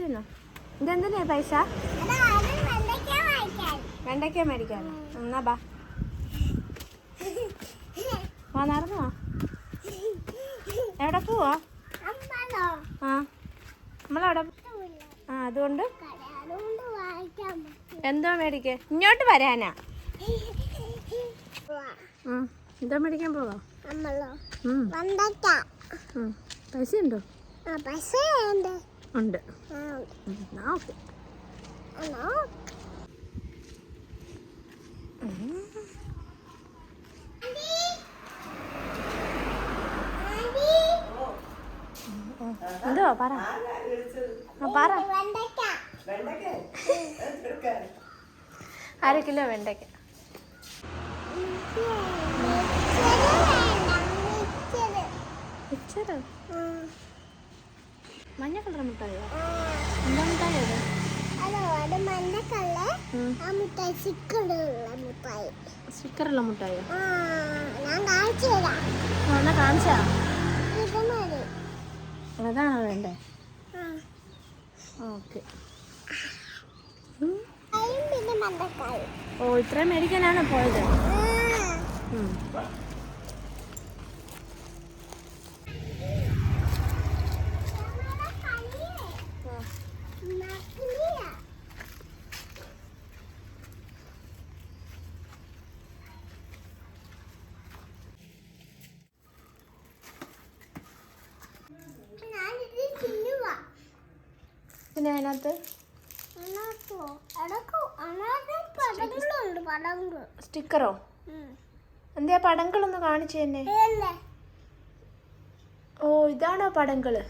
തിന്നോ. ഇതെന്തിനാ പൈസ? വെണ്ടയ്ക്ക മേടിക്കാനോ? എന്നാ ബാ നടന്നു പോവാ. എവിടെ പോവാ? ആ നമ്മളവിടെ. ആ അതുകൊണ്ട് എന്തോ മേടിക്കേ? ഇങ്ങോട്ട് വരാനാ? എന്തോ മേടിക്കാൻ പോവാ? പൈസ ഉണ്ടോ? ഉണ്ട്. ഓക്കെ. എന്തോ പറ. പറ. 1/2 കിലോ വെണ്ടയ്ക്ക. മഞ്ഞ കളർ മുട്ടായോ? എന്താ മുട്ടായി അത്? സ്റ്റിക്കറുള്ള മുട്ടായോ? എന്നാ കാണിച്ചാ? അതാണോ വേണ്ടേ? ഓക്കെ. ഓ ഇത്രയും മേടിക്കാനാണോ പോയത്? പിന്നെ അതിനകത്ത് സ്റ്റിക്കറോ? എന്താ പടങ്ങളൊന്ന് കാണിച്ചു തന്നെ. ഓ ഇതാണോ പടങ്ങള്?